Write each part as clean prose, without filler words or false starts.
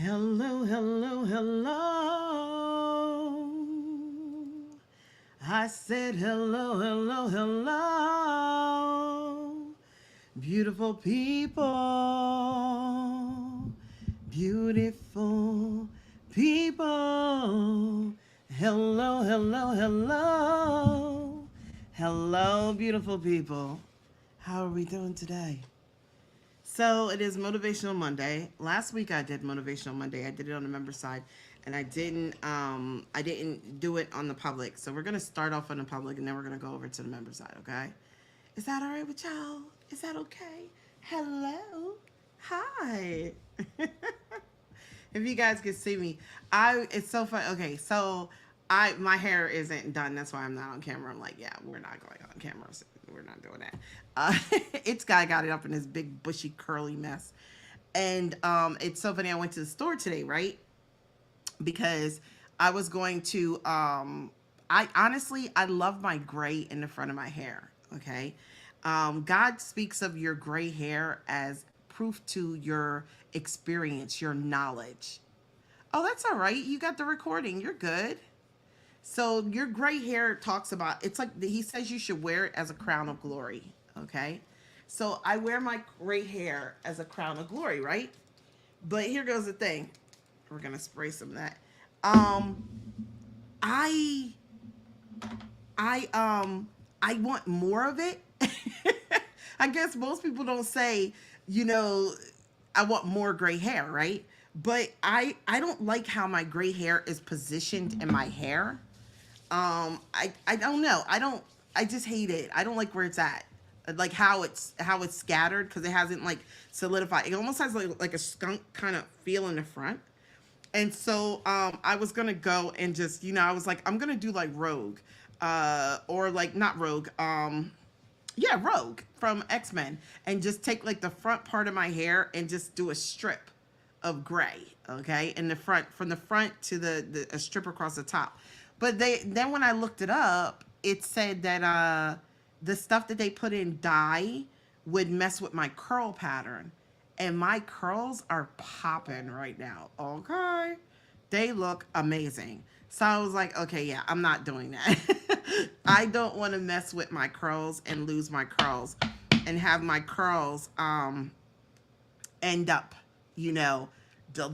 Hello, hello, hello. I said hello, hello, hello. Beautiful people, beautiful people. Hello, hello, hello. Hello, beautiful people. How are we doing today? So it is Motivational Monday. Last week I did Motivational Monday. I did it on the member side, and I didn't do it on the public. So we're gonna start off on the public, and then we're gonna go over to the member side. Okay? Is that all right with y'all? Is that okay? Hello, hi. If you guys can see me, it's so fun. Okay, so my hair isn't done. That's why I'm not on camera. I'm like, yeah, we're not going on camera. So we're not doing that. Uh, it's got it up in this big bushy curly mess, and it's so funny. I went to the store today, right? Because I was going to. I honestly, I love my gray in the front of my hair. Okay, God speaks of your gray hair as proof to your experience, your knowledge. Oh, that's all right. You got the recording. You're good. So your gray hair talks about it's like he says you should wear it as a crown of glory. Okay. So I wear my gray hair as a crown of glory, right? But here goes the thing. We're gonna spray some of that. Um, I I want more of it. I guess most people don't say, you know, I want more gray hair, right? But I don't like how my gray hair is positioned in my hair. I don't know. I just hate it. I don't like where it's at. Like how it's scattered because it hasn't like solidified. It almost has like a skunk kind of feel in the front. And so I was gonna go and just I was like I'm gonna do like Rogue, or like not Rogue, yeah, Rogue from X-Men, and just take like the front part of my hair and just do a strip of gray, okay, in the front, from the front to the a strip across the top. But then when I looked it up, it said that the stuff that they put in dye would mess with my curl pattern, and my curls are popping right now. Okay, they look amazing. So I was like, okay, yeah, I'm not doing that. I don't want to mess with my curls and lose my curls and have my curls end up, you know,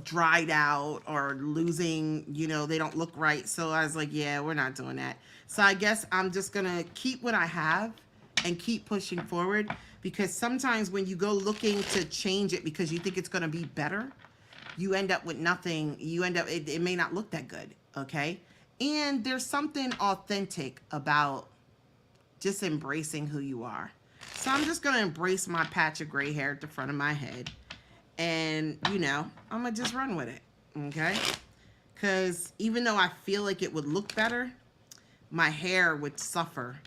dried out or losing, they don't look right. So I was like, yeah, we're not doing that. So I guess I'm just going to keep what I have and keep pushing forward, because sometimes when you go looking to change it because you think it's going to be better, you end up with nothing. You end up, it may not look that good. Okay. And there's something authentic about just embracing who you are. So I'm just going to embrace my patch of gray hair at the front of my head. And, I'm going to just run with it. Okay. Because even though I feel like it would look better, my hair would suffer.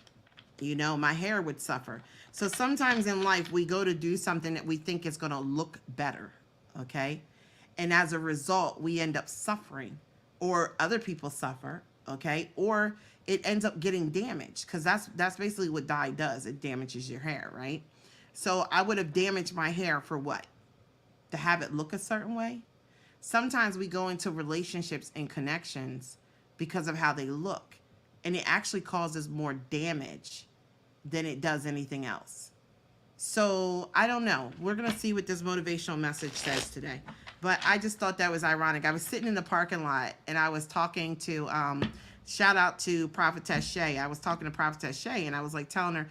My hair would suffer. So sometimes in life, we go to do something that we think is going to look better. Okay. And as a result, we end up suffering, or other people suffer. Okay. Or it ends up getting damaged, because that's basically what dye does. It damages your hair. Right. So I would have damaged my hair for what? To have it look a certain way. Sometimes we go into relationships and connections because of how they look, and it actually causes more damage than it does anything else. So I don't know. We're going to see what this motivational message says today. But I just thought that was ironic. I was sitting in the parking lot and I was talking to, shout out to Prophetess Shay. I was talking to Prophetess Shay and I was like telling her,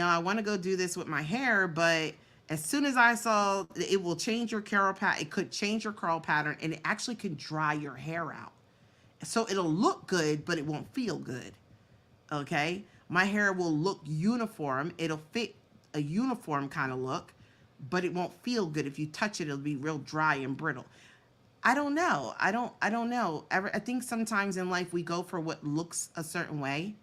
I want to go do this with my hair, but as soon as I saw it will change your curl pattern, it could change your curl pattern, and it actually can dry your hair out. So it'll look good, but it won't feel good. Okay? My hair will look uniform. It'll fit a uniform kind of look, but it won't feel good. If you touch it, it'll be real dry and brittle. I don't know. I don't know. I think sometimes in life we go for what looks a certain way,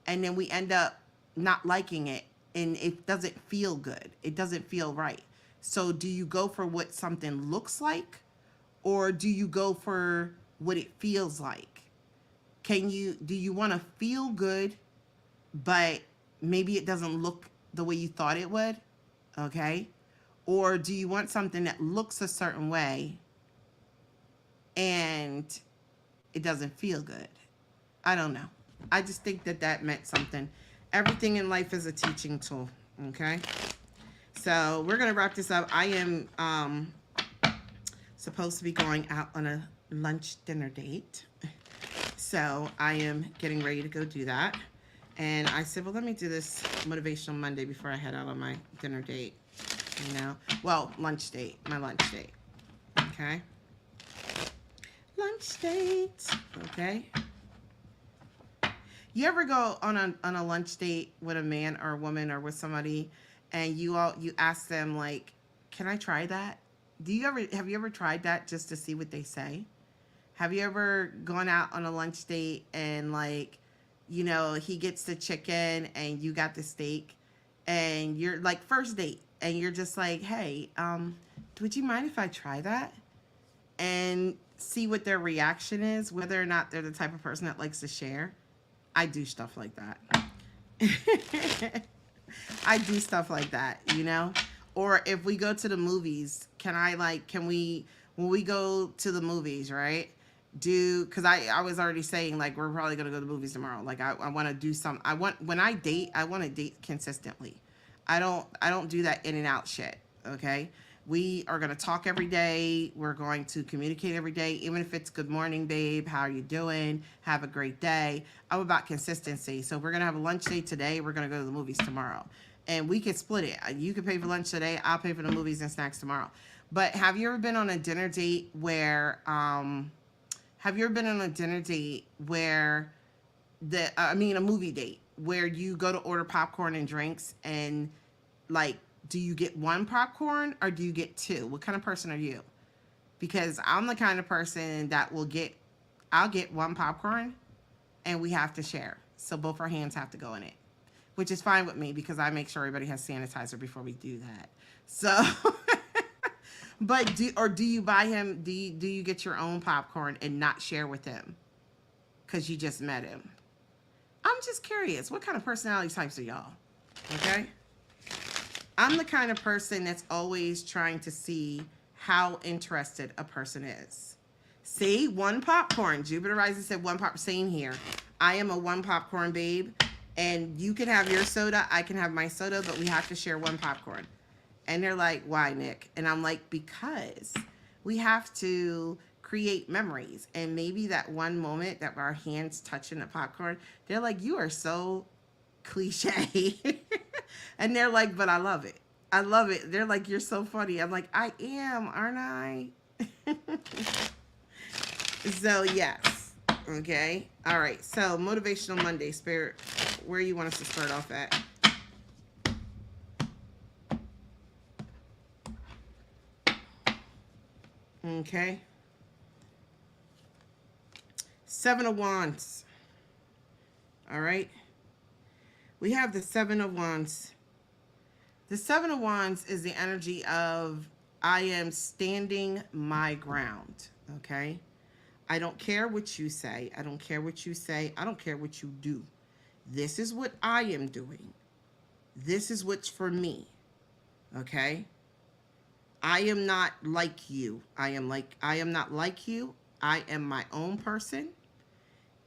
and then we end up not liking it, and it doesn't feel good. It doesn't feel right. So do you go for what something looks like, or do you go for what it feels like? Do you want to feel good, but maybe it doesn't look the way you thought it would? Okay. Or do you want something that looks a certain way, and it doesn't feel good. I don't know. I just think that that meant something. Everything in life is a teaching tool. Okay. So we're gonna wrap this up. I am supposed to be going out on a lunch dinner date. So I am getting ready to go do that. And I said, well, let me do this Motivational Monday before I head out on my dinner date. You know, well, lunch date, my lunch date. Okay. Lunch date. Okay. You ever go on a lunch date with a man or a woman or with somebody, and you ask them like, "Can I try that?" Have you ever tried that just to see what they say? Have you ever gone out on a lunch date and like, you know, he gets the chicken and you got the steak, and you're like first date, and you're just like, "Hey, would you mind if I try that?" And see what their reaction is, whether or not they're the type of person that likes to share. I do stuff like that. I do stuff like that, you know? Or if we go to the movies, when we go to the movies, right? Because I was already saying, like, we're probably going to go to the movies tomorrow. Like, I want to do when I date, I want to date consistently. I don't do that in and out shit, okay? We are going to talk every day. We're going to communicate every day, even if it's good morning, babe. How are you doing? Have a great day. I'm about consistency. So if we're going to have a lunch date today, we're going to go to the movies tomorrow. And we can split it. You can pay for lunch today. I'll pay for the movies and snacks tomorrow. But have you ever been on a dinner date where, a movie date where you go to order popcorn and drinks, and like, do you get one popcorn or do you get two? What kind of person are you? Because I'm the kind of person that I'll get one popcorn and we have to share. So both our hands have to go in it, which is fine with me because I make sure everybody has sanitizer before we do that. So, but do you buy him, do you get your own popcorn and not share with him because you just met him? I'm just curious. What kind of personality types are y'all? Okay. I'm the kind of person that's always trying to see how interested a person is. See, one popcorn. Jupiter Rising said one pop. Same here. I am a one popcorn babe, and you can have your soda. I can have my soda, but we have to share one popcorn. And they're like, why, Nick? And I'm like, because we have to create memories. And maybe that one moment that our hands touching the popcorn, they're like, you are so cliche. And they're like, but I love it. I love it. They're like, you're so funny. I'm like, I am, aren't I? So, yes. Okay. All right. So, Motivational Monday, Spirit, where you want us to start off at? Okay. Seven of Wands. All right. We have the Seven of Wands. The Seven of Wands is the energy of I am standing my ground, okay? I don't care what you say. I don't care what you say. I don't care what you do. This is what I am doing. This is what's for me, okay? I am not like you. I am not like you. I am my own person.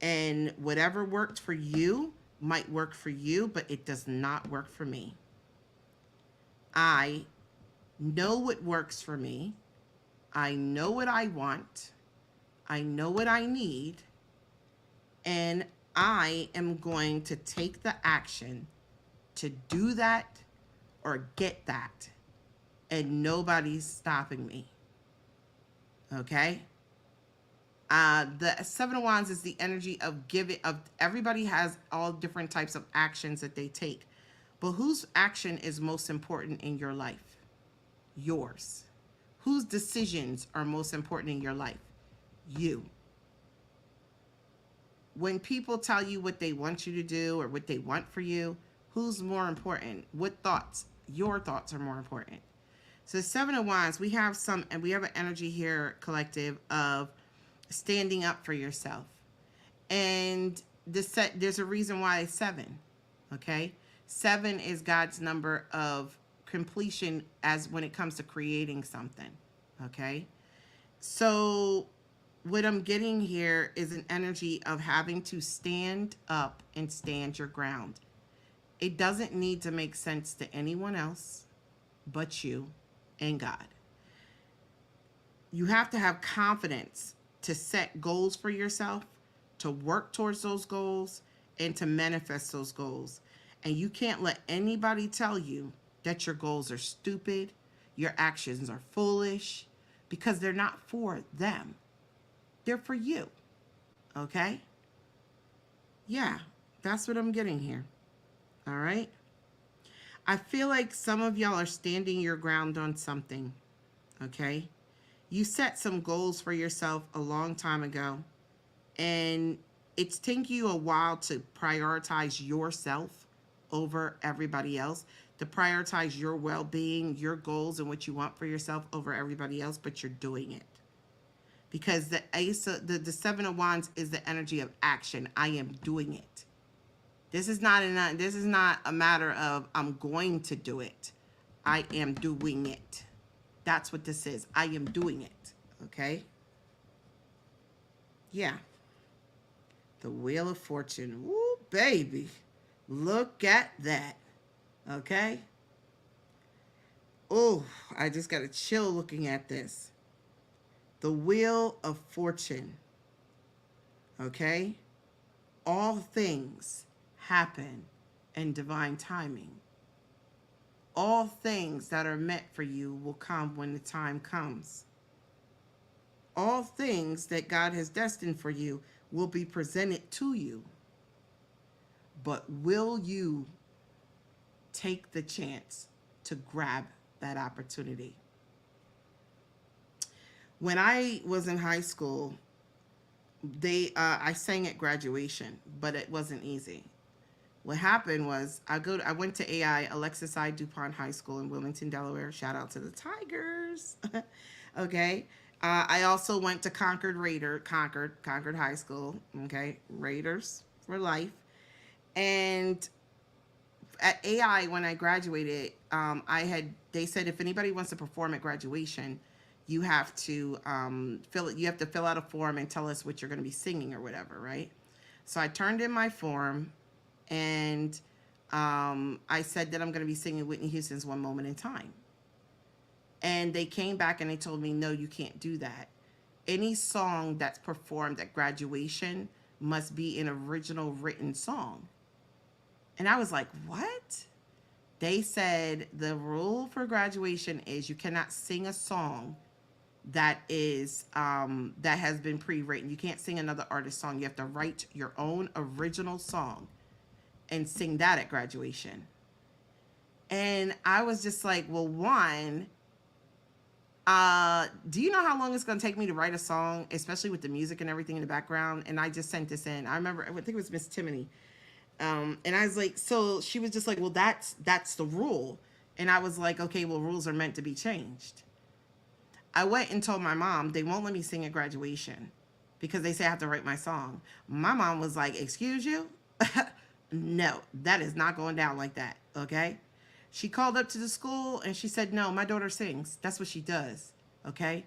And whatever worked for you might work for you, but it does not work for me. I know what works for me. I know what I want. I know what I need. And I am going to take the action to do that or get that. And nobody's stopping me. Okay? The Seven of Wands is the energy of giving, of everybody has all different types of actions that they take. But whose action is most important in your life? Yours. Whose decisions are most important in your life? You. When people tell you what they want you to do or what they want for you, who's more important? What thoughts? Your thoughts are more important. So Seven of Wands, we have an energy here, collective, of standing up for yourself. And there's a reason why it's 7. Okay? 7 is God's number of completion as when it comes to creating something. Okay? So what I'm getting here is an energy of having to stand up and stand your ground. It doesn't need to make sense to anyone else but you and God. You have to have confidence to set goals for yourself, to work towards those goals, and to manifest those goals. And you can't let anybody tell you that your goals are stupid, your actions are foolish, because they're not for them. They're for you. Okay? Yeah, that's what I'm getting here. All right? I feel like some of y'all are standing your ground on something. Okay? You set some goals for yourself a long time ago, and it's taking you a while to prioritize yourself over everybody else, to prioritize your well-being, your goals, and what you want for yourself over everybody else, but you're doing it because the ace of, the seven of wands is the energy of action. I am doing it. This is not a matter of I'm going to do it. I am doing it. That's what this is. I am doing it. Okay? Yeah. The Wheel of Fortune. Woo, baby. Look at that. Okay? Oh, I just got a chill looking at this. The Wheel of Fortune. Okay? All things happen in divine timing. All things that are meant for you will come when the time comes. All things that God has destined for you will be presented to you. But will you take the chance to grab that opportunity? When I was in high school, I sang at graduation, but it wasn't easy. What happened was I went to AI Alexis I. DuPont High School in Wilmington, Delaware. Shout out to the Tigers. Okay. I also went to Concord High School. Okay, Raiders for life. And at AI when I graduated, they said if anybody wants to perform at graduation, you have to fill out a form and tell us what you're going to be singing or whatever, right? So I turned in my form, and I said that I'm going to be singing Whitney Houston's One Moment in Time. And they came back and they told me, no, you can't do that. Any song that's performed at graduation must be an original written song. And I was like, what? They said the rule for graduation is you cannot sing a song that has been pre-written. You can't sing another artist's song. You have to write your own original song and sing that at graduation. And I was just like, well, one, do you know how long it's going to take me to write a song, especially with the music and everything in the background? And I just sent this in. I remember, I think it was Miss Timony. And I was like, so she was just like, well, that's the rule. And I was like, okay, well, rules are meant to be changed. I went and told my mom they won't let me sing at graduation because they say I have to write my song. My mom was like, excuse you? No, that is not going down like that. Okay. She called up to the school and she said, no, my daughter sings. That's what she does. Okay.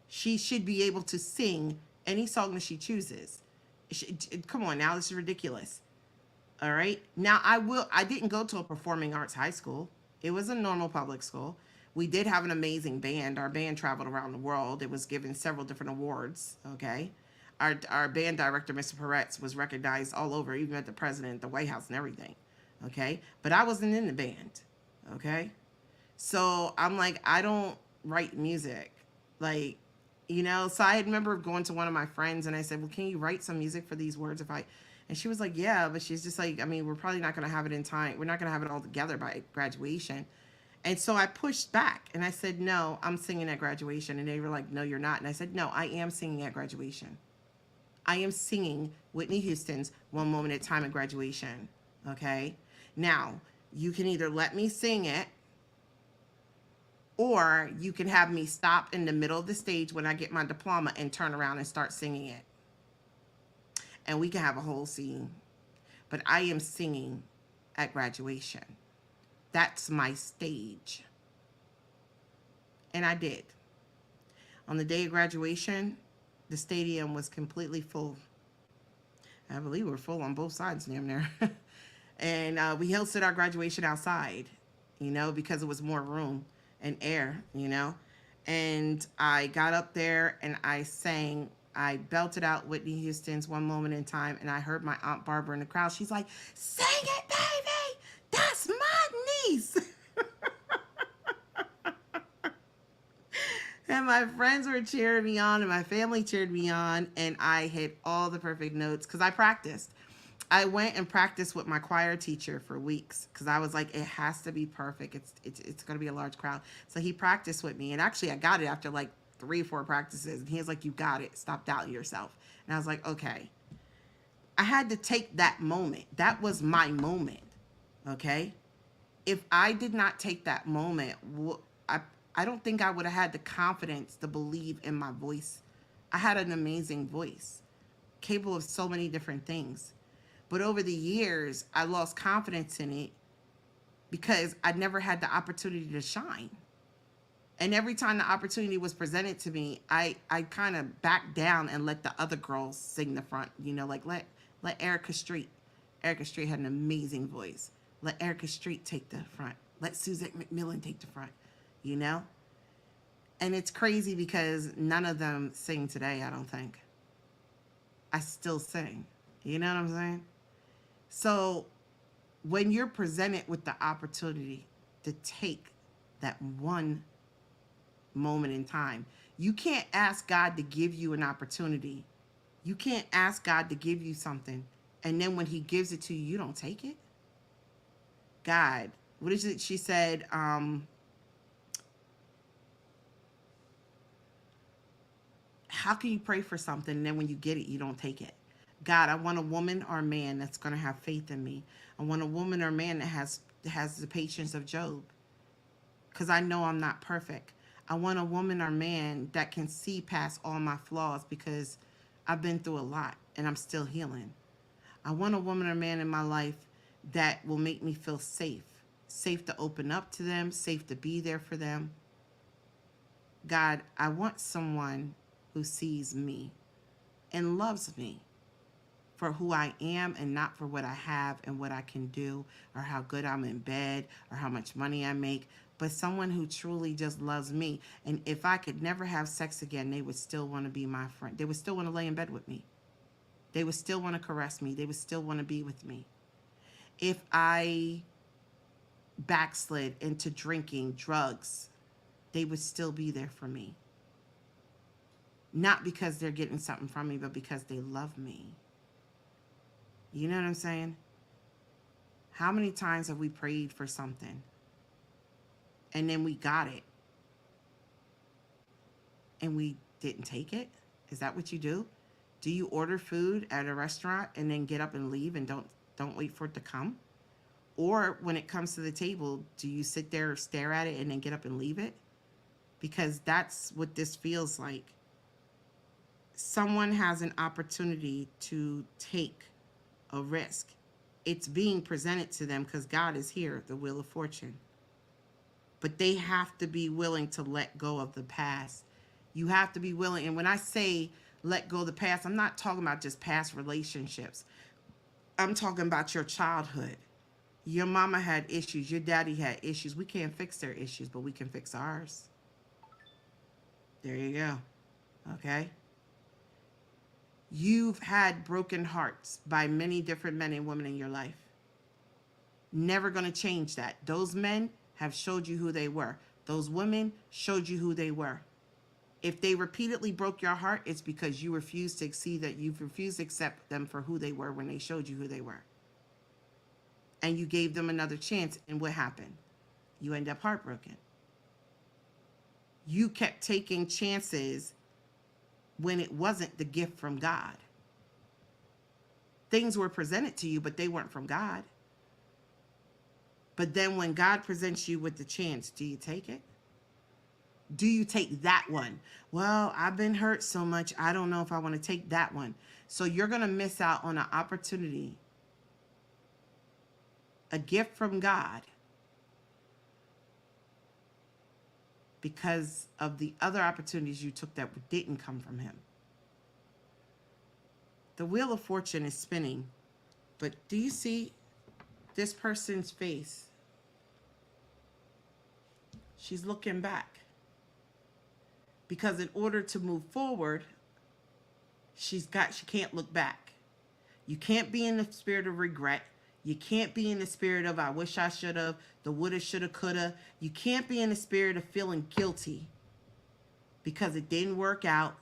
She should be able to sing any song that she chooses. Come on now. This is ridiculous. All right. Now I didn't go to a performing arts high school. It was a normal public school. We did have an amazing band. Our band traveled around the world. It was given several different awards. Okay. Our band director, Mr. Peretz, was recognized all over, even at the president, the White House, and everything. Okay. But I wasn't in the band. Okay. So I'm like, I don't write music. Like, so I remember going to one of my friends and I said, well, can you write some music for these words and she was like, yeah, but she's just like, I mean, we're probably not going to have it in time. We're not going to have it all together by graduation. And so I pushed back and I said, no, I'm singing at graduation. And they were like, no, you're not. And I said, no, I am singing at graduation. I am singing Whitney Houston's One Moment at a Time at graduation. Okay. Now, you can either let me sing it, or you can have me stop in the middle of the stage when I get my diploma and turn around and start singing it. And we can have a whole scene. But I am singing at graduation. That's my stage. And I did. On the day of graduation, The stadium was completely full. I believe we were full on both sides damn near. And we hosted our graduation outside, because it was more room and air, And I got up there and I sang. I belted out Whitney Houston's One Moment in Time, and I heard my Aunt Barbara in the crowd. She's like, "Sing it, baby! That's my niece!" And my friends were cheering me on, and my family cheered me on, and I hit all the perfect notes because I practiced. I went and practiced with my choir teacher for weeks because I was like, it has to be perfect. It's going to be a large crowd. So he practiced with me, and actually, I got it after like 3 or 4 practices. And he was like, "You got it. Stop doubting yourself." And I was like, "Okay." I had to take that moment. That was my moment. Okay. If I did not take that moment, I I don't think I would have had the confidence to believe in my voice. I had an amazing voice, capable of so many different things. But over the years, I lost confidence in it because I never had the opportunity to shine. And every time the opportunity was presented to me, I kind of backed down and let the other girls sing the front. Like let Erica Street. Erica Street had an amazing voice. Let Erica Street take the front. Let Suzette McMillan take the front. You know? And it's crazy because none of them sing today, I don't think. I still sing. You know what I'm saying? So when you're presented with the opportunity to take that one moment in time, you can't ask God to give you an opportunity. You can't ask God to give you something, and then when he gives it to you, you don't take it. God, what is it she said? How can you pray for something and then when you get it, you don't take it? God, I want a woman or a man that's going to have faith in me. I want a woman or a man that has the patience of Job, because I know I'm not perfect. I want a woman or man that can see past all my flaws because I've been through a lot and I'm still healing. I want a woman or man in my life that will make me feel safe, safe to open up to them, safe to be there for them. God, I want someone who sees me and loves me for who I am and not for what I have and what I can do or how good I'm in bed or how much money I make, but someone who truly just loves me. And if I could never have sex again, they would still want to be my friend. They would still want to lay in bed with me. They would still want to caress me. They would still want to be with me. If I backslid into drinking, drugs, they would still be there for me. Not because they're getting something from me, but because they love me. You know what I'm saying? How many times have we prayed for something and then we got it and we didn't take it? Is that what you do? Do you order food at a restaurant and then get up and leave and don't wait for it to come? Or when it comes to the table, do you sit there, stare at it, and then get up and leave it? Because that's what this feels like. Someone has an opportunity to take a risk. It's being presented to them because God is here, the wheel of fortune. But they have to be willing to let go of the past. You have to be willing. And when I say let go of the past, I'm not talking about just past relationships. I'm talking about your childhood. Your mama had issues. Your daddy had issues. We can't fix their issues, but we can fix ours. There you go. Okay? You've had broken hearts by many different men and women in your life. Never going to change that. Those men have showed you who they were. Those women showed you who they were. If they repeatedly broke your heart, it's because you refused to see that, you've refused to accept them for who they were when they showed you who they were. And you gave them another chance, and what happened? You end up heartbroken. You kept taking chances when it wasn't the gift from God. Things were presented to you, but they weren't from God. But then when God presents you with the chance, do you take it? Do you take that one? Well, I've been hurt so much, I don't know if I want to take that one. So you're going to miss out on an opportunity, a gift from God, because of the other opportunities you took that didn't come from him. The wheel of fortune is spinning. But do you see this person's face? She's looking back. Because in order to move forward, she can't look back. You can't be in the spirit of regret. You can't be in the spirit of I wish I should have, the woulda, shoulda, coulda. You can't be in the spirit of feeling guilty because it didn't work out.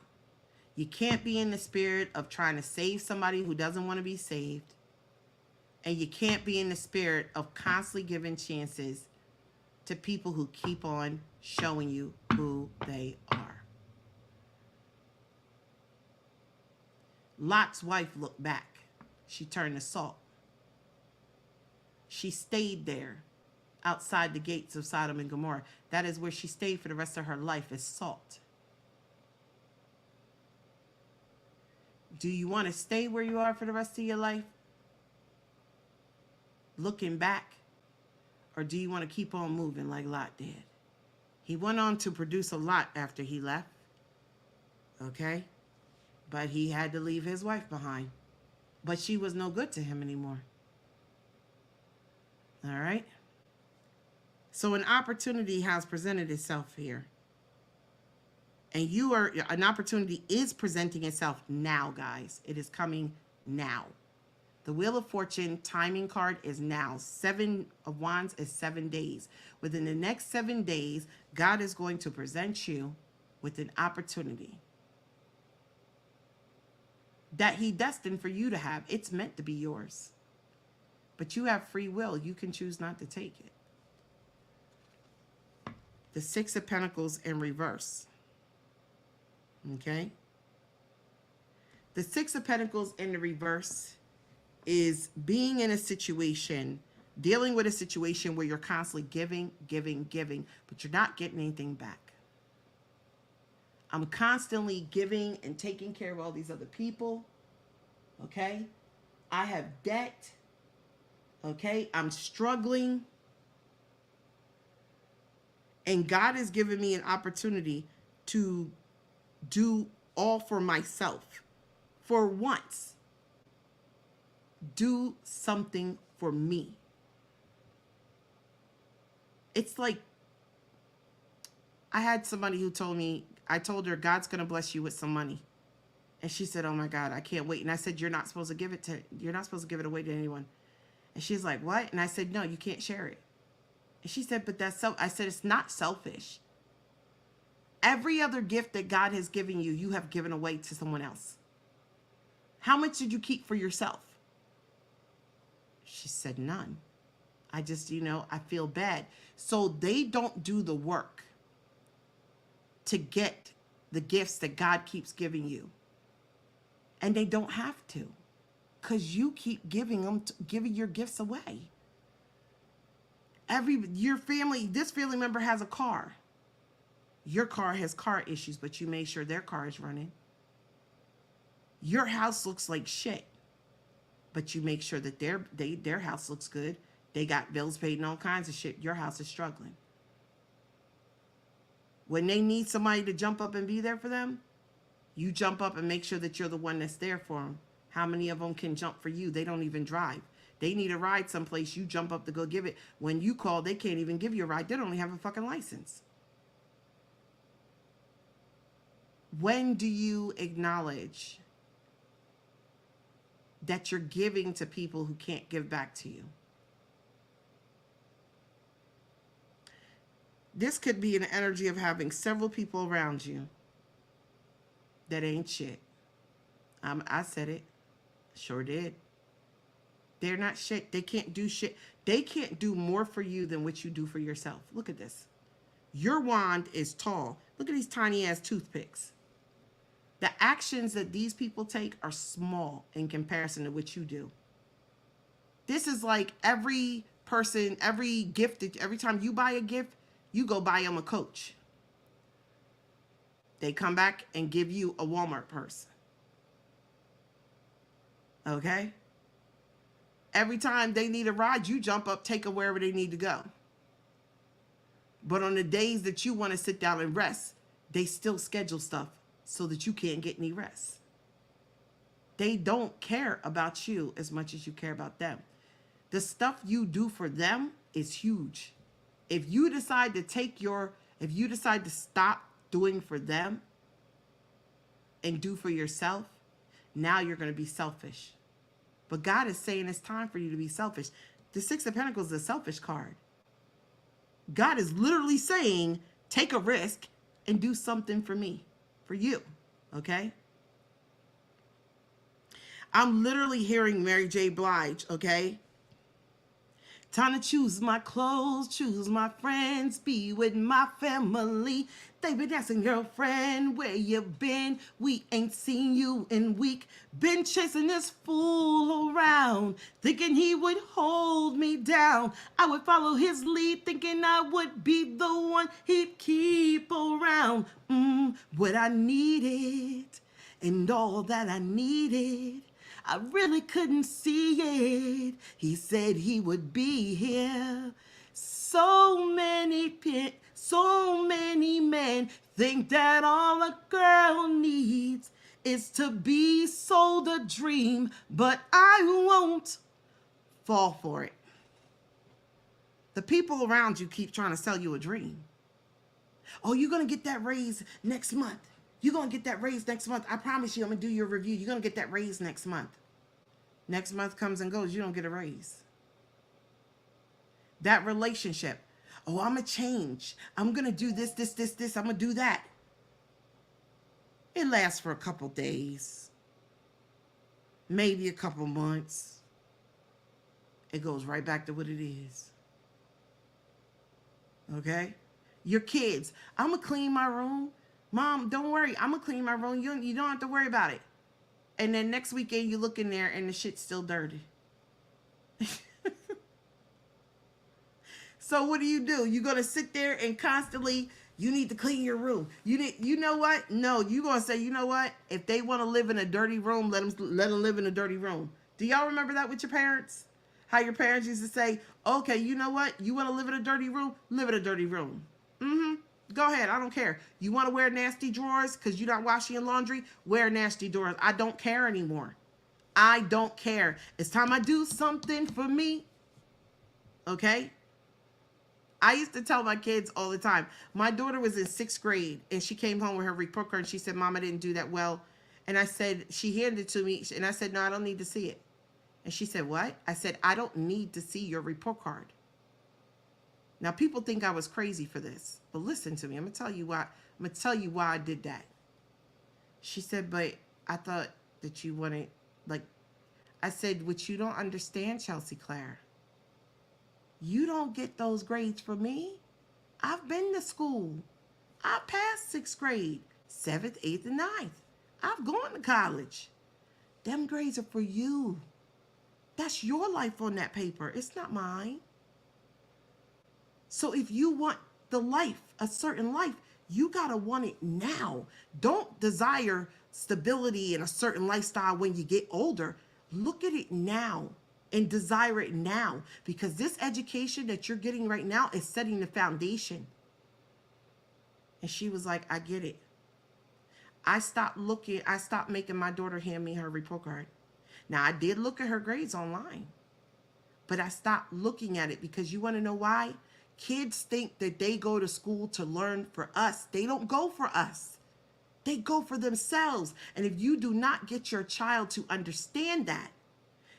You can't be in the spirit of trying to save somebody who doesn't want to be saved. And you can't be in the spirit of constantly giving chances to people who keep on showing you who they are. Lot's wife looked back. She turned to salt. She stayed there outside the gates of Sodom and Gomorrah. That is where she stayed for the rest of her life, as salt. Do you want to stay where you are for the rest of your life, looking back? Or do you want to keep on moving like Lot did? He went on to produce a lot after he left. Okay? But he had to leave his wife behind. But she was no good to him anymore. All right? So an opportunity has presented itself here. And an opportunity is presenting itself now, guys. It is coming now. The Wheel of Fortune timing card is now. 7 of Wands is 7 days. Within the next 7 days, God is going to present you with an opportunity that he destined for you to have. It's meant to be yours. But you have free will. You can choose not to take it. The 6 of Pentacles in reverse. Okay? The 6 of Pentacles in the reverse is being in a situation, dealing with a situation where you're constantly giving, but you're not getting anything back. I'm constantly giving and taking care of all these other people. Okay? I have debt. Okay? I'm struggling. And God has given me an opportunity to do all for myself. For once. Do something for me. It's like, I had somebody who told me, I told her, God's going to bless you with some money. And she said, oh my God, I can't wait. And I said, you're not supposed to give it away to anyone. And she's like, what? And I said, no, you can't share it. And she said, but that's so, I said, it's not selfish. Every other gift that God has given you, you have given away to someone else. How much did you keep for yourself? She said, none. I just, I feel bad. So they don't do the work to get the gifts that God keeps giving you. And they don't have to, because you keep giving your gifts away. This family member has a car. Your car has car issues, but you made sure their car is running. Your house looks like shit, but you make sure that their house looks good. They got bills paid and all kinds of shit. Your house is struggling. When they need somebody to jump up and be there for them, you jump up and make sure that you're the one that's there for them. How many of them can jump for you? They don't even drive. They need a ride someplace. You jump up to go give it. When you call, they can't even give you a ride. They don't even have a fucking license. When do you acknowledge that you're giving to people who can't give back to you? This could be an energy of having several people around you that ain't shit. I said it. Sure did. They're not shit. They can't do shit. They can't do more for you than what you do for yourself. Look at this. Your wand is tall. Look at these tiny ass toothpicks. The actions that these people take are small in comparison to what you do. This is like every person, every gift, every time you buy a gift, you go buy them a Coach. They come back and give you a Walmart purse. Okay? Every time they need a ride, you jump up, take them wherever they need to go. But on the days that you want to sit down and rest, they still schedule stuff so that you can't get any rest. They don't care about you as much as you care about them. The stuff you do for them is huge. If you decide to if you decide to stop doing for them and do for yourself, now you're going to be selfish. But God is saying it's time for you to be selfish. The Six of Pentacles is a selfish card. God is literally saying, take a risk and do something for me, for you, okay? I'm literally hearing Mary J. Blige, okay? Time to choose my clothes, choose my friends, be with my family. They been asking, girlfriend, where you been? We ain't seen you in week. Been chasing this fool around, thinking he would hold me down. I would follow his lead, thinking I would be the one he'd keep around. What I needed and all that I needed, I really couldn't see it. He said he would be here. So many men think that all a girl needs is to be sold a dream, but I won't fall for it. The people around you keep trying to sell you a dream. Oh, you're going to get that raise next month. You're going to get that raise next month. I promise you, I'm going to do your review. You're going to get that raise next month. Next month comes and goes. You don't get a raise. That relationship. Oh, I'm going to change. I'm going to do this. I'm going to do that. It lasts for a couple days. Maybe a couple months. It goes right back to what it is. Okay? Your kids. I'm going to clean my room. Mom, don't worry. I'm going to clean my room. You don't have to worry about it. And then next weekend you look in there and the shit's still dirty. So what do? You're going to sit there and constantly, you need to clean your room. You know what? No, you're going to say, you know what? If they want to live in a dirty room, let them live in a dirty room. Do y'all remember that with your parents? How your parents used to say, okay, you know what? You want to live in a dirty room? Live in a dirty room. Go ahead. I don't care. You want to wear nasty drawers because you're not washing your laundry? Wear nasty drawers. I don't care anymore. I don't care. It's time I do something for me. Okay? I used to tell my kids all the time. My daughter was in 6th grade and she came home with her report card and she said, Mom, I didn't do that well. And I said, she handed it to me and I said, no, I don't need to see it. And she said, what? I said, I don't need to see your report card. Now, people think I was crazy for this, but listen to me. I'm going to tell you why. I'm going to tell you why I did that. She said, but I thought that you wanted, I said, what you don't understand, Chelsea Claire, you don't get those grades from me. I've been to school. I passed 6th grade, 7th, 8th, and 9th. I've gone to college. Them grades are for you. That's your life on that paper. It's not mine. So if you want the life, a certain life, you got to want it now. Don't desire stability and a certain lifestyle when you get older. Look at it now and desire it now, because this education that you're getting right now is setting the foundation. And she was like, I get it. I stopped making my daughter hand me her report card. Now, I did look at her grades online, but I stopped looking at it because you want to know why? Kids think that they go to school to learn for us. They don't go for us. They go for themselves. And if you do not get your child to understand that,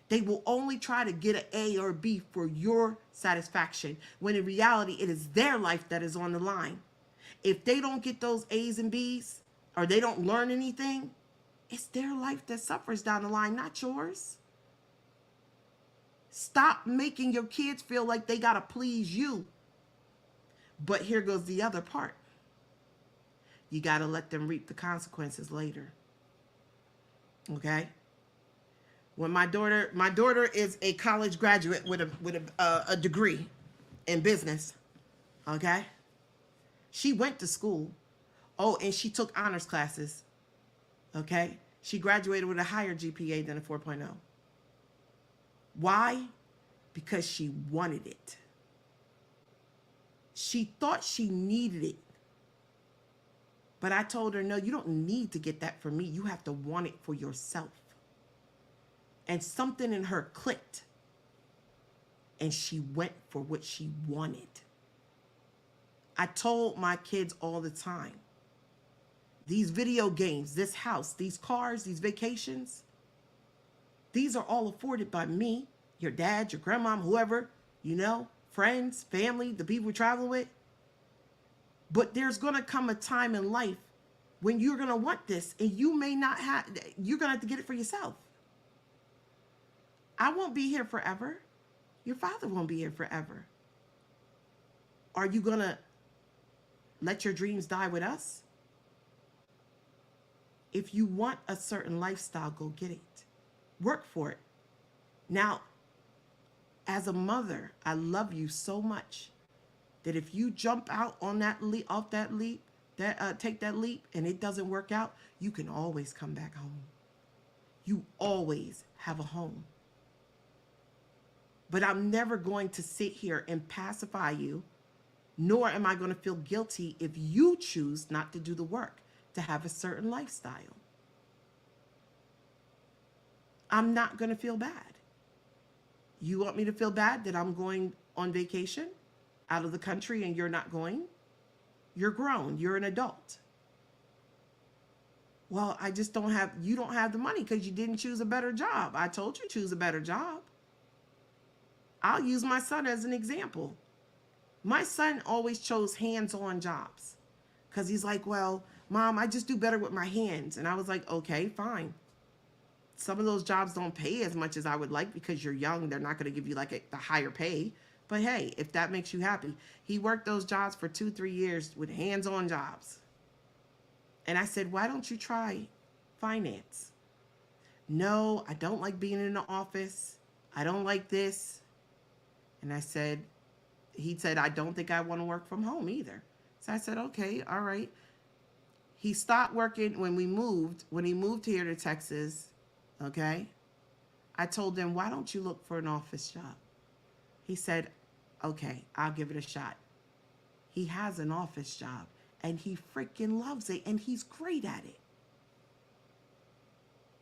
they will only try to get an A or a B for your satisfaction, when in reality, it is their life that is on the line. If they don't get those A's and B's, or they don't learn anything, it's their life that suffers down the line, not yours. Stop making your kids feel like they got to please you. But here goes the other part. You got to let them reap the consequences later. Okay? When my daughter is a college graduate with a degree in business. Okay? She went to school. Oh, and she took honors classes. Okay? She graduated with a higher GPA than a 4.0. Why? Because she wanted it. She thought she needed it. But I told her, no, you don't need to get that from me. You have to want it for yourself. And something in her clicked, and she went for what she wanted. I told my kids all the time, these video games, this house, these cars, these vacations, these are all afforded by me, your dad, your grandma, whoever, friends, family, the people we travel with. But there's going to come a time in life when you're going to want this, and you may not have, you're going to have to get it for yourself. I won't be here forever. Your father won't be here forever. Are you going to let your dreams die with us? If you want a certain lifestyle, go get it. Work for it. Now, as a mother, I love you so much that if you jump out on that leap, take that leap, and it doesn't work out, you can always come back home. You always have a home. But I'm never going to sit here and pacify you, nor am I going to feel guilty if you choose not to do the work to have a certain lifestyle. I'm not going to feel bad. You want me to feel bad that I'm going on vacation out of the country and you're not going? You're grown. You're an adult. Well, you don't have the money because you didn't choose a better job. I told you choose a better job. I'll use my son as an example. My son always chose hands-on jobs because he's like, well, Mom, I just do better with my hands. And I was like, okay, fine. Some of those jobs don't pay as much as I would like because you're young. They're not going to give you the higher pay. But hey, if that makes you happy. He worked those jobs for 2-3 years with hands-on jobs. And I said, why don't you try finance? No, I don't like being in the office. I don't like this. And he said, I don't think I want to work from home either. So I said, okay, all right. He stopped working when he moved here to Texas, okay? I told him, why don't you look for an office job? He said, okay, I'll give it a shot. He has an office job, and he freaking loves it, and he's great at it.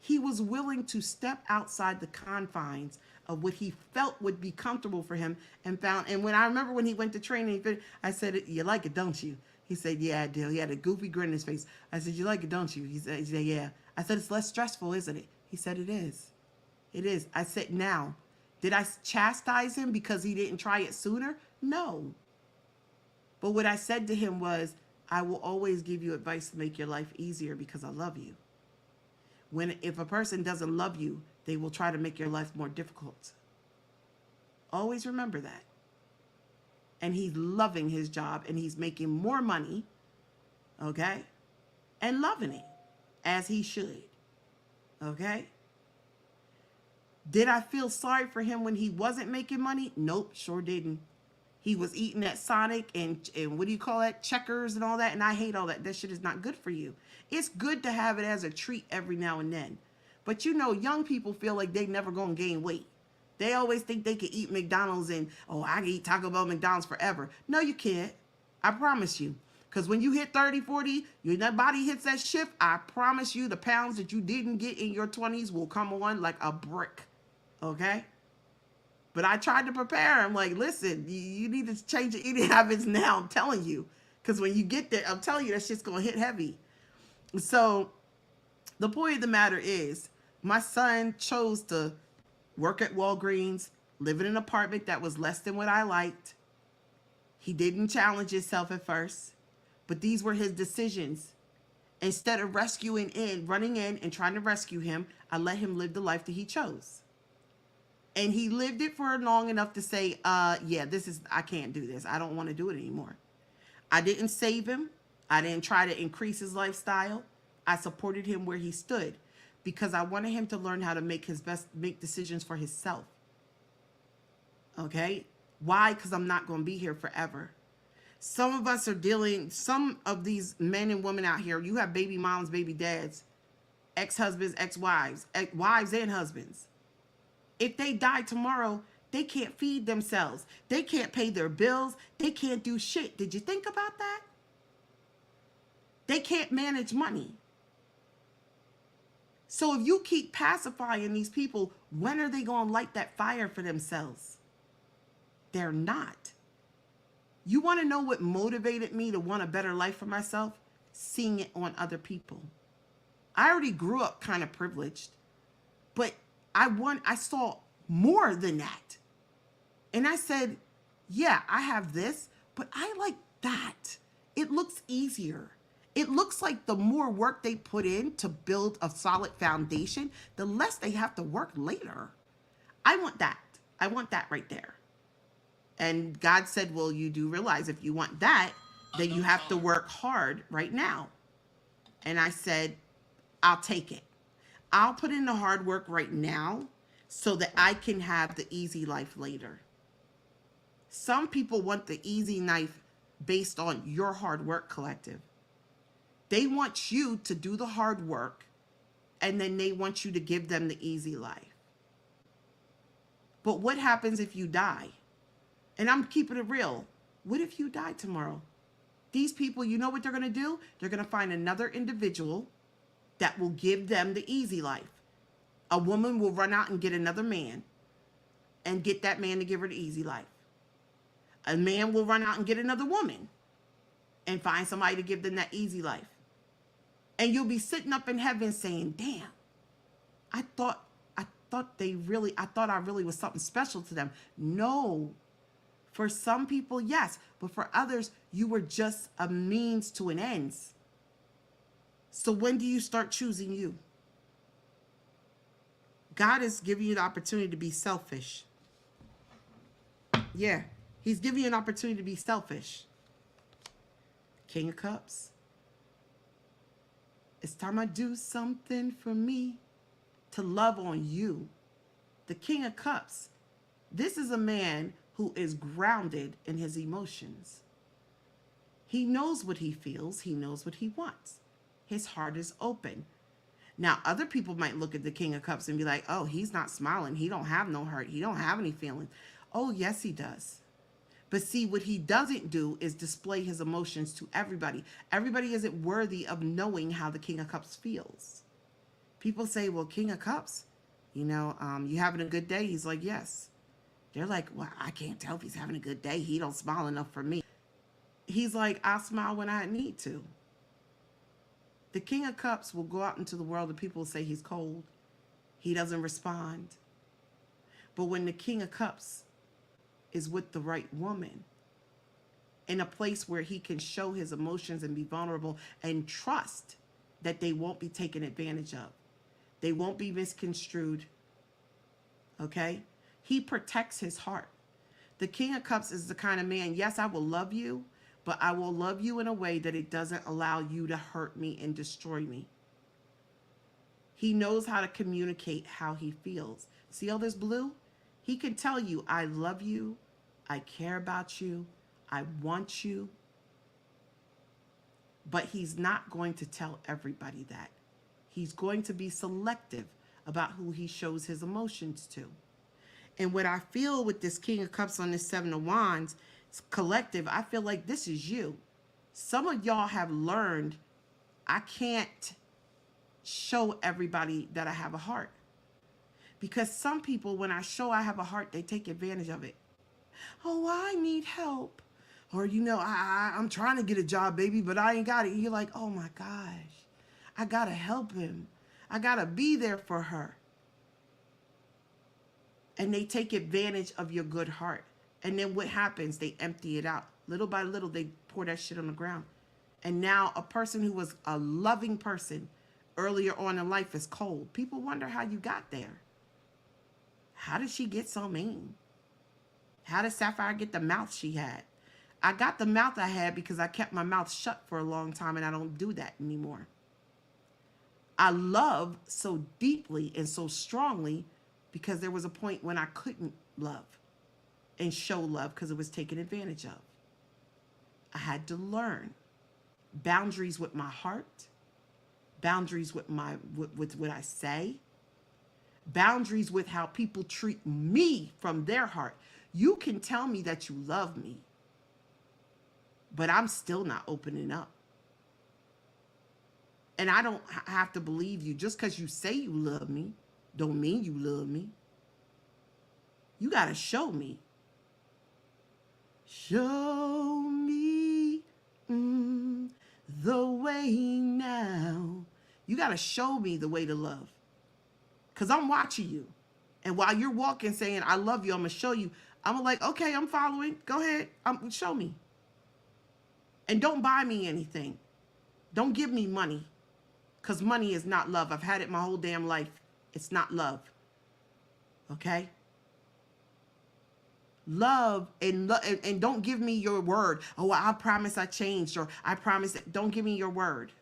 He was willing to step outside the confines of what he felt would be comfortable for him and when I remember when he went to training, I said, you like it, don't you? He said, yeah, I do. He had a goofy grin on his face. I said, you like it, don't you? He said, yeah. I said, it's less stressful, isn't it? He said, it is. It is. I said, now, did I chastise him because he didn't try it sooner? No. But what I said to him was, I will always give you advice to make your life easier because I love you. If a person doesn't love you, they will try to make your life more difficult. Always remember that. And he's loving his job and he's making more money, okay? And loving it, as he should, okay? Did I feel sorry for him when he wasn't making money? Nope, sure didn't. He was eating at Sonic and what do you call that? Checkers and all that. And I hate all that. That shit is not good for you. It's good to have it as a treat every now and then. But young people feel like they never gonna gain weight. They always think they can eat McDonald's and, I can eat Taco Bell, McDonald's forever. No, you can't. I promise you. Because when you hit 30, 40, that body hits that shift, I promise you the pounds that you didn't get in your 20s will come on like a brick. Okay? But I tried to prepare him. Like, listen, you need to change your eating habits now. I'm telling you. Because when you get there, I'm telling you, that shit's going to hit heavy. So the point of the matter is, my son chose to work at Walgreens, live in an apartment that was less than what I liked. He didn't challenge himself at first, but these were his decisions. Instead of running in and trying to rescue him, I let him live the life that he chose. And he lived it for long enough to say, I can't do this. I don't want to do it anymore. I didn't save him. I didn't try to increase his lifestyle. I supported him where he stood because I wanted him to learn how to make decisions for himself. Okay? Why? Because I'm not going to be here forever. Some of these men and women out here, you have baby moms, baby dads, ex-husbands, ex-wives, wives and husbands. If they die tomorrow, they can't feed themselves. They can't pay their bills. They can't do shit. Did you think about that? They can't manage money. So if you keep pacifying these people, when are they going to light that fire for themselves? They're not. You want to know what motivated me to want a better life for myself? Seeing it on other people. I already grew up kind of privileged, but I saw more than that. And I said, yeah, I have this, but I like that. It looks easier. It looks like the more work they put in to build a solid foundation, the less they have to work later. I want that. I want that right there. And God said, well, you do realize if you want that, then you have to work hard right now. And I said, I'll take it. I'll put in the hard work right now so that I can have the easy life later. Some people want the easy life based on your hard work, collective. They want you to do the hard work, and then they want you to give them the easy life. But what happens if you die? And I'm keeping it real. What if you die tomorrow? These people, you know what they're going to do? They're going to find another individual that will give them the easy life. A woman will run out and get another man and get that man to give her the easy life. A man will run out and get another woman and find somebody to give them that easy life. And you'll be sitting up in heaven saying, damn, I thought I really was something special to them. No. For some people, yes. But for others, you were just a means to an end. So when do you start choosing you? God is giving you the opportunity to be selfish. Yeah. He's giving you an opportunity to be selfish. King of Cups. It's time I do something for me to love on you. The King of Cups. This is a man who is grounded in his emotions. He knows what he feels. He knows what he wants. His heart is open. Now, other people might look at the King of Cups and be like, oh, he's not smiling. He don't have no hurt. He don't have any feelings. Oh, yes, he does. But see, what he doesn't do is display his emotions to everybody. Everybody isn't worthy of knowing how the King of Cups feels. People say, well, King of Cups, you having a good day? He's like, yes. They're like, well, I can't tell if he's having a good day. He don't smile enough for me. He's like, I'll smile when I need to. The King of Cups will go out into the world and people will say he's cold. He doesn't respond. But when the King of Cups is with the right woman, in a place where he can show his emotions and be vulnerable and trust that they won't be taken advantage of. They won't be misconstrued. Okay? He protects his heart. The King of Cups is the kind of man, yes, I will love you, but I will love you in a way that it doesn't allow you to hurt me and destroy me. He knows how to communicate how he feels. See all this blue? He can tell you, I love you, I care about you, I want you. But he's not going to tell everybody that. He's going to be selective about who he shows his emotions to. And what I feel with this King of Cups on this Seven of Wands, it's collective, I feel like this is you. Some of y'all have learned, I can't show everybody that I have a heart. Because some people, when I show I have a heart, they take advantage of it. Oh, I need help. Or, I'm trying to get a job, baby, but I ain't got it. And you're like, oh my gosh, I got to help him. I got to be there for her. And they take advantage of your good heart. And then what happens? They empty it out. Little by little, they pour that shit on the ground. And now a person who was a loving person earlier on in life is cold. People wonder how you got there. How did she get so mean? How did Sapphire get the mouth she had? I got the mouth I had because I kept my mouth shut for a long time, and I don't do that anymore. I love so deeply and so strongly because there was a point when I couldn't love and show love because it was taken advantage of. I had to learn boundaries with my heart, boundaries with what I say, boundaries with how people treat me from their heart. You can tell me that you love me, but I'm still not opening up. And I don't have to believe you. Just because you say you love me, don't mean you love me. You got to show me. Show me the way now. You got to show me the way to love. Because I'm watching you. And while you're walking saying, I love you, I'm going to show you. I'm like, okay, I'm following. Go ahead. Show me. And don't buy me anything. Don't give me money. Because money is not love. I've had it my whole damn life. It's not love. Okay? Love and don't give me your word. Oh, I promise I changed, or I promise that. Don't give me your word.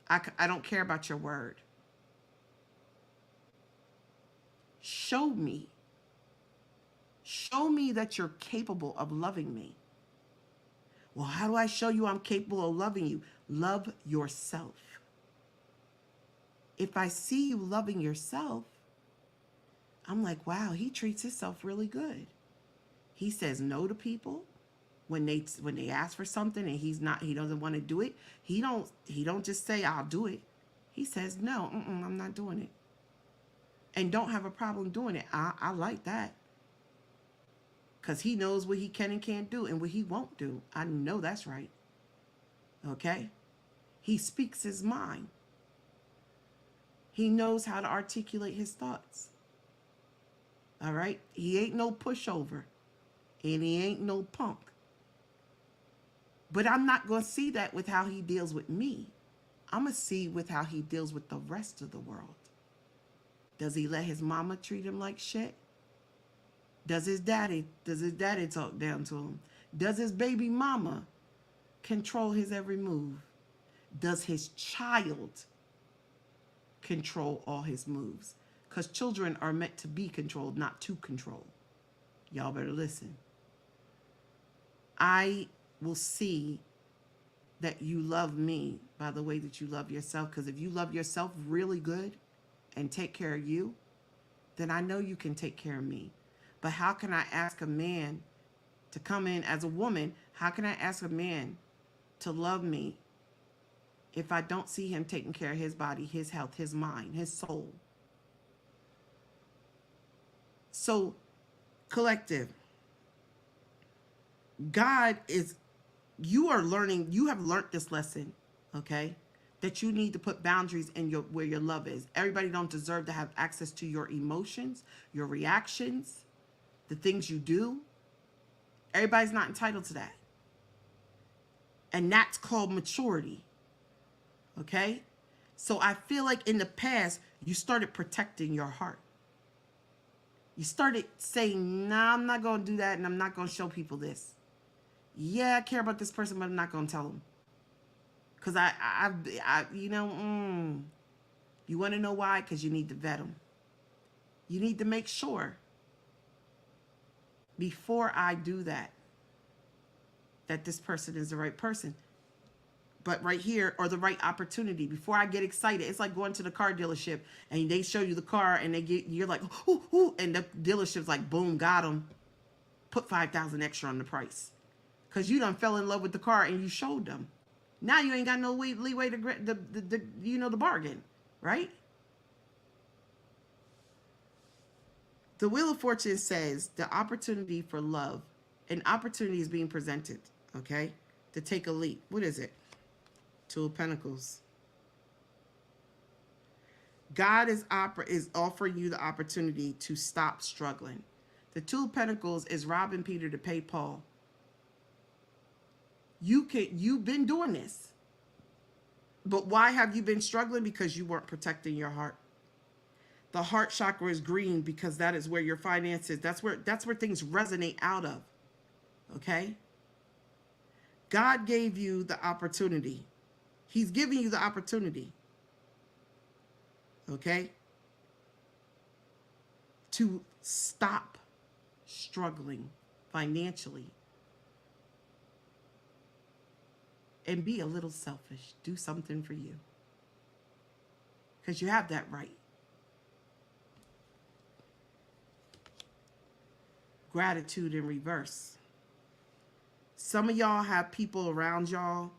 I don't care about your word. Show me. Show me that you're capable of loving me. Well, how do I show you I'm capable of loving you? Love yourself. If I see you loving yourself, I'm like, wow, he treats himself really good. He says no to people when they ask for something and he doesn't want to do it. He don't just say I'll do it. He says no, I'm not doing it. And don't have a problem doing it. I like that. Because he knows what he can and can't do and what he won't do. I know that's right. Okay? He speaks his mind. He knows how to articulate his thoughts. All right? He ain't no pushover. And he ain't no punk. But I'm not going to see that with how he deals with me. I'm going to see with how he deals with the rest of the world. Does he let his mama treat him like shit? Does his daddy talk down to him? Does his baby mama control his every move? Does his child control all his moves? Because children are meant to be controlled, not to control. Y'all better listen. I will see that you love me by the way that you love yourself. Because if you love yourself really good and take care of you, then I know you can take care of me. But how can I ask a man to come in as a woman? How can I ask a man to love me if I don't see him taking care of his body, his health, his mind, his soul? So, collective, you have learned this lesson, okay? That you need to put boundaries in where your love is. Everybody don't deserve to have access to your emotions, your reactions, the things you do. Everybody's not entitled to that. And that's called maturity. Okay? So I feel like in the past, you started protecting your heart. You started saying, nah, I'm not going to do that, and I'm not going to show people this. Yeah, I care about this person, but I'm not going to tell them. Because you want to know why? Because you need to vet them. You need to make sure before I do that this person is the right person. But right here, or the right opportunity, before I get excited. It's like going to the car dealership and they show you the car and you're like, ooh, ooh, and the dealership's like, boom, got them. Put $5,000 extra on the price. Because you done fell in love with the car and you showed them. Now you ain't got no leeway to the bargain, right? The Wheel of Fortune says the opportunity for love, an opportunity is being presented, okay, to take a leap. What is it? Two of Pentacles. God is offering you the opportunity to stop struggling. The 2 of Pentacles is robbing Peter to pay Paul. You've been doing this. But why have you been struggling? Because you weren't protecting your heart. The heart chakra is green because that is where your finances, that's where things resonate out of. Okay? God gave you the opportunity. He's giving you the opportunity. Okay? To stop struggling financially and be a little selfish. Do something for you. Because you have that right. Gratitude in reverse. Some of y'all have people around y'all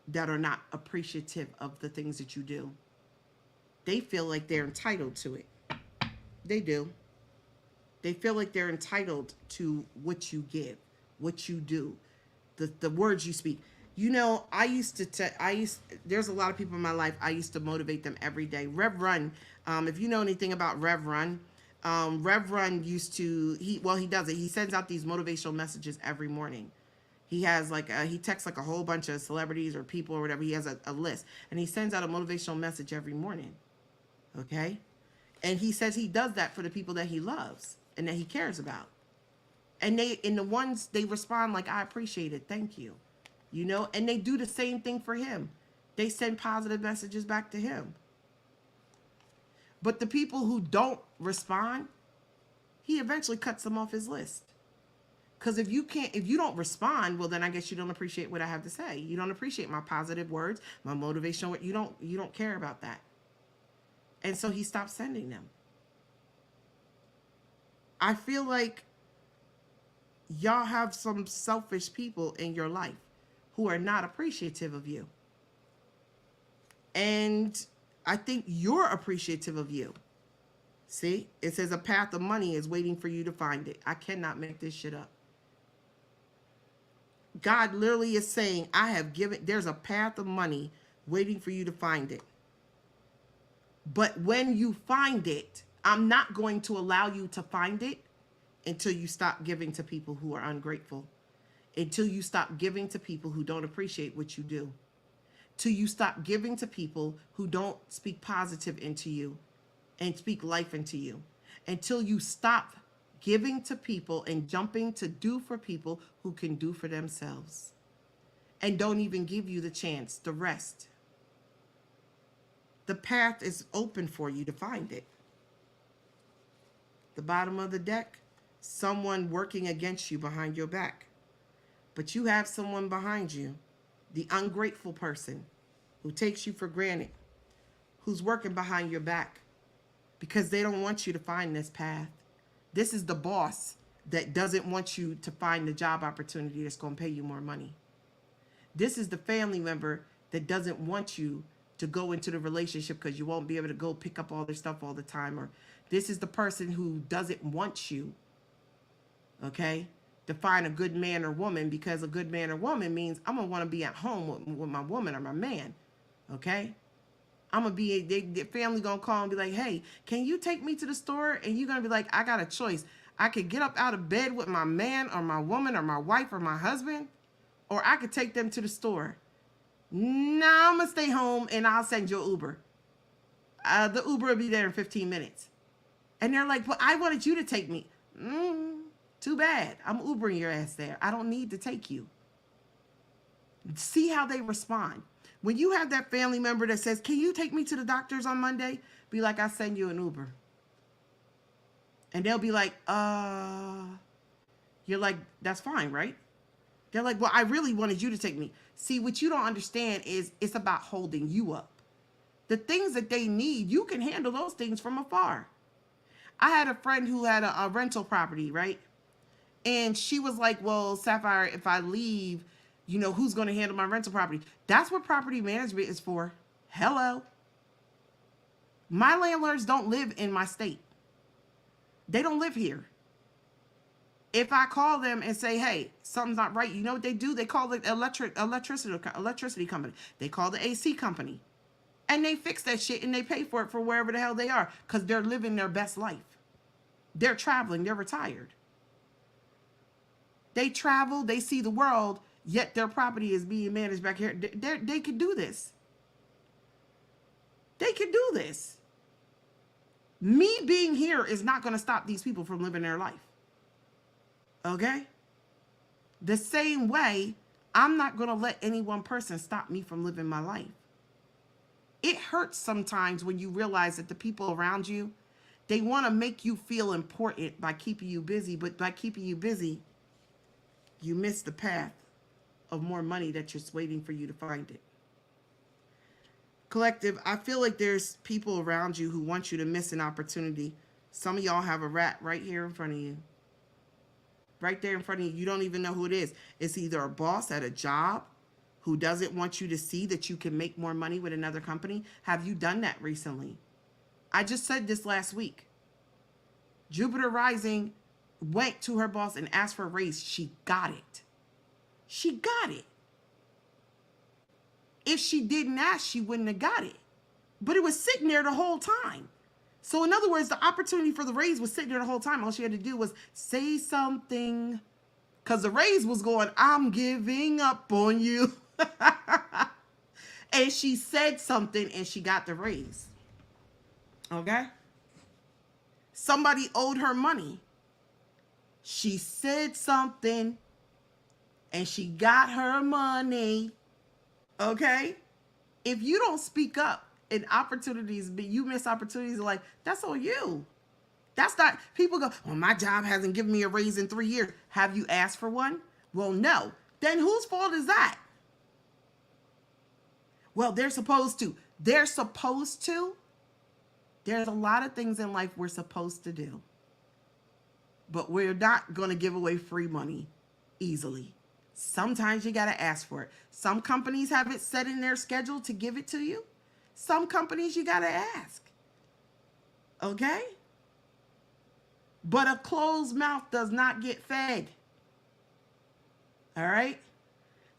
that are not appreciative of the things that you do. They feel like they're entitled to it. They do. They feel like they're entitled to what you give, what you do, the words you speak. You know, there's a lot of people in my life, I used to motivate them every day. Rev Run, if you know anything about Rev Run, Rev Run used to, he does it. He sends out these motivational messages every morning. He has he texts like a whole bunch of celebrities or people or whatever. He has a list, and he sends out a motivational message every morning. Okay. And he says he does that for the people that he loves and that he cares about. And the ones they respond like, I appreciate it. Thank you. You know, and they do the same thing for him. They send positive messages back to him. But the people who don't respond, he eventually cuts them off his list. Because if you don't respond, well, then I guess you don't appreciate what I have to say. You don't appreciate my positive words, my motivational words. You don't care about that. And so he stopped sending them. I feel like y'all have some selfish people in your life who are not appreciative of you. And I think you're appreciative of you. See, it says a path of money is waiting for you to find it. I cannot make this shit up. God literally is saying, there's a path of money waiting for you to find it. But when you find it, I'm not going to allow you to find it until you stop giving to people who are ungrateful. Until you stop giving to people who don't appreciate what you do. Till you stop giving to people who don't speak positive into you and speak life into you. Until you stop giving to people and jumping to do for people who can do for themselves and don't even give you the chance to rest. The path is open for you to find it. The bottom of the deck, someone working against you behind your back. But you have someone behind you, the ungrateful person who takes you for granted, who's working behind your back because they don't want you to find this path. This is the boss that doesn't want you to find the job opportunity that's going to pay you more money. This is the family member that doesn't want you to go into the relationship because you won't be able to go pick up all their stuff all the time. Or this is the person who doesn't want you, okay, to find a good man or woman, because a good man or woman means I'm going to want to be at home with my woman or my man, okay? I'm going to be, the family going to call and be like, hey, can you take me to the store? And you're going to be like, I got a choice. I could get up out of bed with my man or my woman or my wife or my husband, or I could take them to the store. Nah, I'm going to stay home and I'll send you an Uber. The Uber will be there in 15 minutes. And they're like, well, I wanted you to take me. Too bad. I'm Ubering your ass there. I don't need to take you. See how they respond. When you have that family member that says, can you take me to the doctor's on Monday? Be like, I'll send you an Uber. And they'll be like, you're like, that's fine, right? They're like, well, I really wanted you to take me. See, what you don't understand is it's about holding you up. The things that they need, you can handle those things from afar. I had a friend who had a rental property, right? And she was like, well, Sapphire, if I leave, you know, who's going to handle my rental property? That's what property management is for. Hello. My landlords don't live in my state. They don't live here. If I call them and say, hey, something's not right, you know what they do? They call the electricity company. They call the AC company. And they fix that shit and they pay for it for wherever the hell they are because they're living their best life. They're traveling. They're retired. They travel. They see the world, yet their property is being managed back here. They could do this. They could do this. Me being here is not going to stop these people from living their life. Okay? The same way, I'm not going to let any one person stop me from living my life. It hurts sometimes when you realize that the people around you, they want to make you feel important by keeping you busy, but by keeping you busy, you miss the path of more money that just waiting for you to find it. Collective, I feel like there's people around you who want you to miss an opportunity. Some of y'all have a rat right here in front of you. Right there in front of you. You don't even know who it is. It's either a boss at a job who doesn't want you to see that you can make more money with another company? Have you done that recently? I just said this last week. Jupiter Rising went to her boss and asked for a raise. She got it. She got it. If she didn't ask, she wouldn't have got it. But it was sitting there the whole time. So in other words, the opportunity for the raise was sitting there the whole time. All she had to do was say something. Because the raise was going, I'm giving up on you. And she said something and she got the raise. Okay? Somebody owed her money. She said something and she got her money. Okay? If you don't speak up in opportunities, but you miss opportunities, like, that's on you. That's not, people go, well, my job hasn't given me a raise in 3 years. Have you asked for one? Well, no. Then whose fault is that? Well, they're supposed to. They're supposed to. There's a lot of things in life we're supposed to do. But we're not going to give away free money easily. Sometimes you got to ask for it. Some companies have it set in their schedule to give it to you. Some companies you got to ask. Okay? But a closed mouth does not get fed. All right?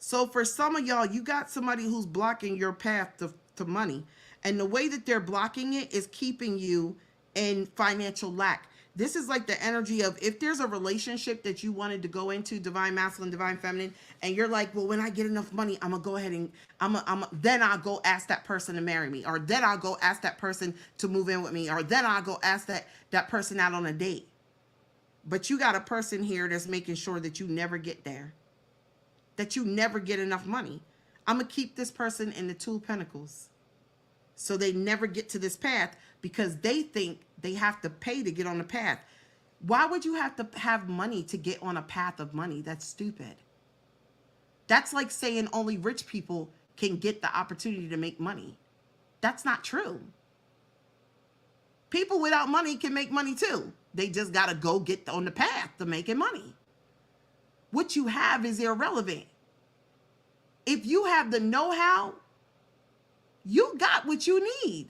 So for some of y'all, you got somebody who's blocking your path to money. And the way that they're blocking it is keeping you in financial lack. This is like the energy of, if there's a relationship that you wanted to go into, divine masculine, divine feminine, and you're like, well, when I get enough money, I'm going to go ahead and then I'll go ask that person to marry me, or then I'll go ask that person to move in with me, or then I'll go ask that person out on a date. But you got a person here that's making sure that you never get there, that you never get enough money. I'm going to keep this person in the Two of Pentacles so they never get to this path, because they think they have to pay to get on the path. Why would you have to have money to get on a path of money? That's stupid. That's like saying only rich people can get the opportunity to make money. That's not true. People without money can make money too. They just got to go get on the path to making money. What you have is irrelevant. If you have the know-how, you got what you need.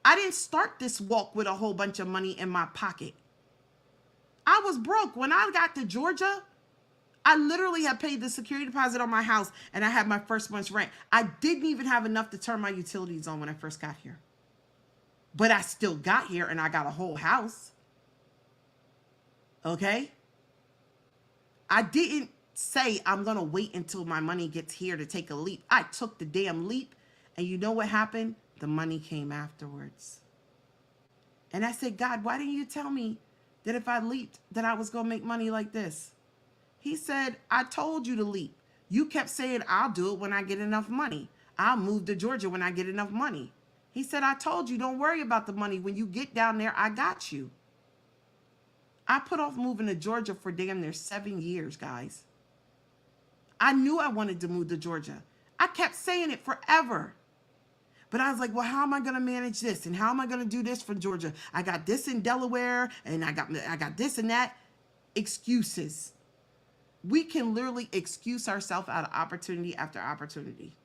I didn't start this walk with a whole bunch of money in my pocket. I was broke. When I got to Georgia, I literally had paid the security deposit on my house and I had my first month's rent. I didn't even have enough to turn my utilities on when I first got here. But I still got here and I got a whole house. Okay? I didn't say I'm going to wait until my money gets here to take a leap. I took the damn leap, and you know what happened? The money came afterwards. And I said, God, why didn't you tell me that if I leaped that I was going to make money like this? He said, I told you to leap. You kept saying, I'll do it when I get enough money. I'll move to Georgia when I get enough money. He said, I told you, don't worry about the money. When you get down there, I got you. I put off moving to Georgia for damn near 7 years, guys. I knew I wanted to move to Georgia. I kept saying it forever. But I was like, well, how am I going to manage this? And how am I going to do this for Georgia? I got this in Delaware, and I got this and that. Excuses. We can literally excuse ourselves out of opportunity after opportunity.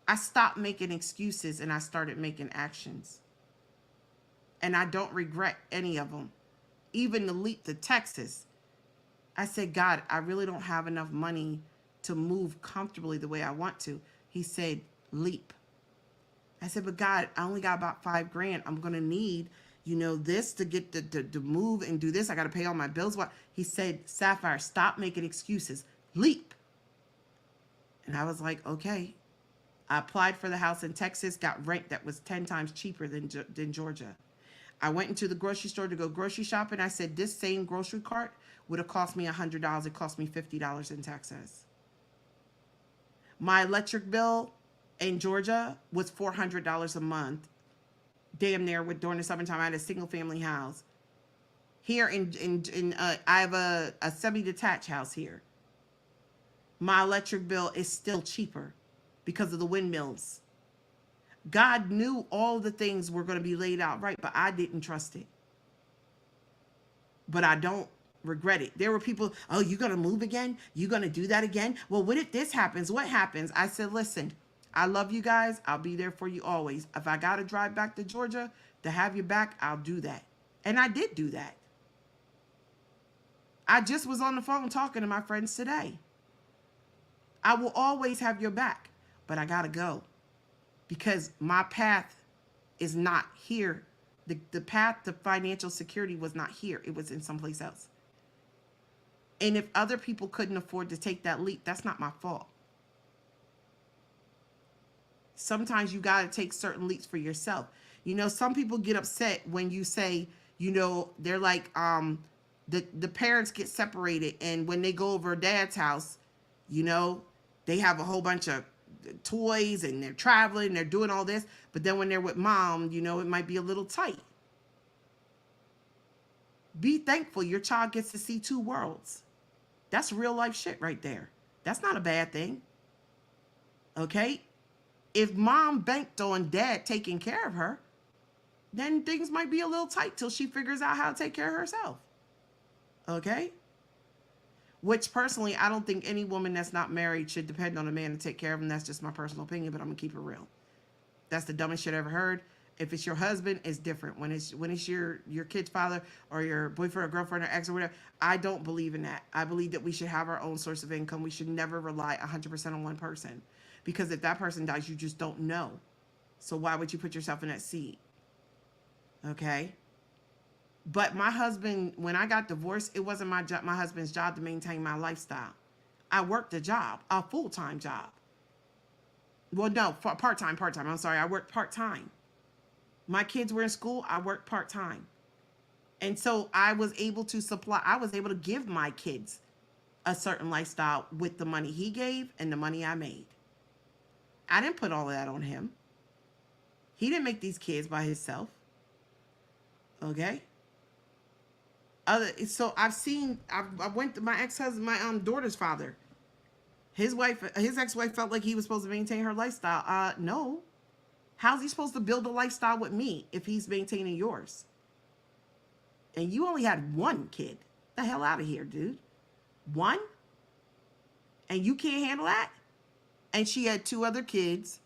I stopped making excuses and I started making actions. And I don't regret any of them. Even the leap to Texas. I said, God, I really don't have enough money to move comfortably the way I want to. He said, leap. I said, but God, I only got about $5,000. I'm going to need, this to get to move and do this. I got to pay all my bills. What? He said, Sapphire, stop making excuses. Leap. And I was like, okay. I applied for the house in Texas, got rent that was 10 times cheaper than Georgia. I went into the grocery store to go grocery shopping. I said, this same grocery cart would have cost me $100. It cost me $50 in Texas. My electric bill in Georgia was $400 a month. Damn near, during the summertime, I had a single family house. Here I have a semi-detached house here. My electric bill is still cheaper because of the windmills. God knew all the things were going to be laid out right, but I didn't trust it. But I don't regret it. There were people, oh, you're going to move again? You're going to do that again? Well, what if this happens? What happens? I said, listen, I love you guys. I'll be there for you always. If I got to drive back to Georgia to have you back, I'll do that. And I did do that. I just was on the phone talking to my friends today. I will always have your back, but I got to go because my path is not here. The path to financial security was not here. It was in someplace else. And if other people couldn't afford to take that leap, that's not my fault. Sometimes you got to take certain leaps for yourself. You know, some people get upset when you say, you know, they're like, the parents get separated, and when they go over dad's house, you know, they have a whole bunch of toys and they're traveling and they're doing all this, but then when they're with mom, you know, it might be a little tight. Be thankful your child gets to see two worlds. That's real life shit right there. That's not a bad thing. Okay? If mom banked on dad taking care of her, then things might be a little tight till she figures out how to take care of herself. Okay? Which personally, I don't think any woman that's not married should depend on a man to take care of them. That's just my personal opinion, but I'm gonna keep it real. That's the dumbest shit I ever heard. If it's your husband, it's different. When it's your kid's father or your boyfriend or girlfriend or ex or whatever, I don't believe in that. I believe that we should have our own source of income. We should never rely 100% on one person, because if that person dies, you just don't know. So why would you put yourself in that seat? Okay. But my husband, when I got divorced, it wasn't my husband's job to maintain my lifestyle. I worked a job, a full-time job. Well, no, part-time. I'm sorry. I worked part-time. My kids were in school. I worked part-time. And so I was able to give my kids a certain lifestyle with the money he gave and the money I made. I didn't put all of that on him. He didn't make these kids by himself. Okay? So I went to my ex-husband, my daughter's father. His ex-wife felt like he was supposed to maintain her lifestyle. No. How's he supposed to build a lifestyle with me if he's maintaining yours? And you only had one kid. The hell out of here, dude. One? And you can't handle that? And she had two other kids.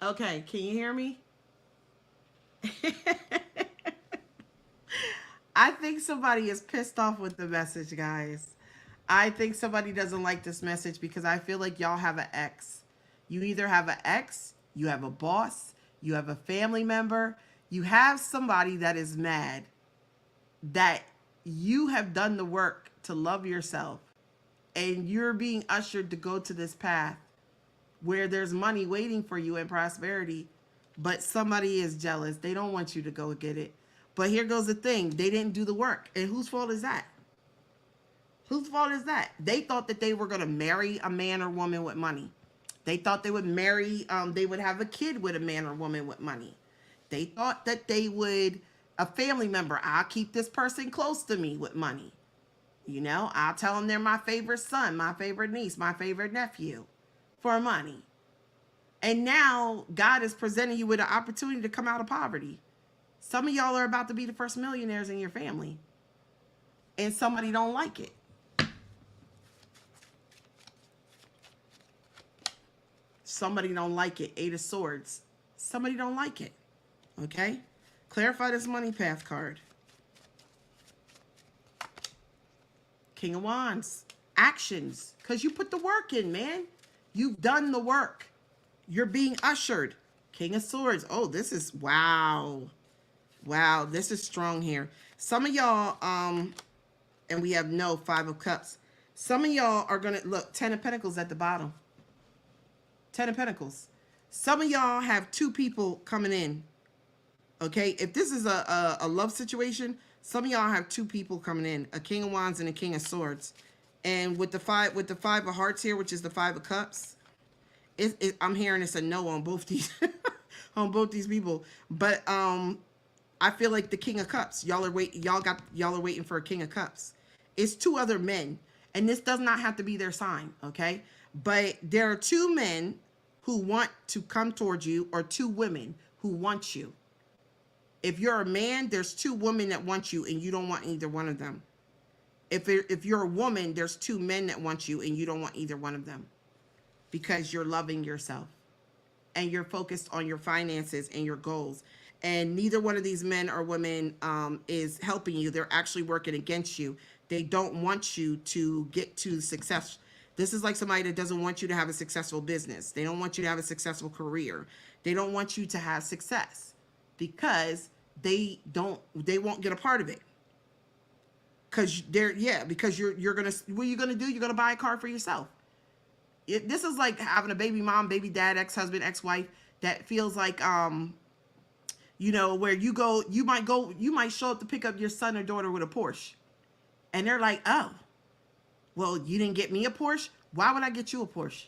Okay, can you hear me? I think somebody is pissed off with the message, guys. I think somebody doesn't like this message because I feel like y'all have an ex. You either have an ex, you have a boss, you have a family member, you have somebody that is mad that you have done the work to love yourself, and you're being ushered to go to this path where there's money waiting for you and prosperity, but somebody is jealous. They don't want you to go get it. But here goes the thing. They didn't do the work. And whose fault is that? Whose fault is that? They thought that they were going to marry a man or woman with money. They thought they would they would have a kid with a man or woman with money. They thought that they would, a family member, I'll keep this person close to me with money. You know, I'll tell them they're my favorite son, my favorite niece, my favorite nephew for money. And now God is presenting you with an opportunity to come out of poverty. Some of y'all are about to be the first millionaires in your family, and somebody don't like it. Somebody don't like it. Eight of Swords. Somebody don't like it. Okay? Clarify this money path card. King of Wands. Actions. Because you put the work in, man. You've done the work. You're being ushered. King of Swords. Oh, this is, wow. Wow, this is strong here. Some of y'all, and we have no Five of Cups. Some of y'all are going to, look, Ten of Pentacles at the bottom. Ten of Pentacles. Some of y'all have two people coming in. Okay, if this is a love situation, some of y'all have two people coming in, a King of Wands and a King of Swords. And with the five of Hearts here, which is the Five of Cups, I'm hearing it's a no on both these on both these people. But I feel like the King of Cups, y'all are waiting for a King of Cups. It's two other men, and this does not have to be their sign, okay? But there are two men who want to come towards you, or two women who want you. If you're a man, there's two women that want you, and you don't want either one of them. If you're a woman, there's two men that want you, and you don't want either one of them, because you're loving yourself and you're focused on your finances and your goals. And neither one of these men or women is helping you. They're actually working against you. They don't want you to get to success. This is like somebody that doesn't want you to have a successful business. They don't want you to have a successful career. They don't want you to have success, because they won't get a part of it. Because you're gonna, what are you gonna do? You're gonna buy a car for yourself. This is like having a baby mom, baby dad, ex-husband, ex-wife that feels like where you might show up to pick up your son or daughter with a Porsche, and they're like, oh, well, you didn't get me a Porsche. Why would I get you a Porsche?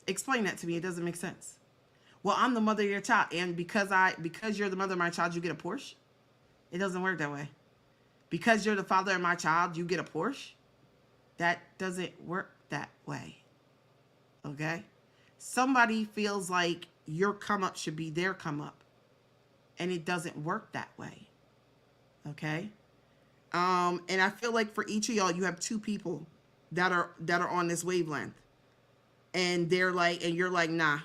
Explain that to me. It doesn't make sense. Well, I'm the mother of your child, and because you're the mother of my child, you get a Porsche. It doesn't work that way. Because you're the father of my child, you get a Porsche. That doesn't work that way. Okay? Somebody feels like your come up should be their come up, and it doesn't work that way. Okay? And I feel like for each of y'all, you have two people that are on this wavelength, and you're like, nah,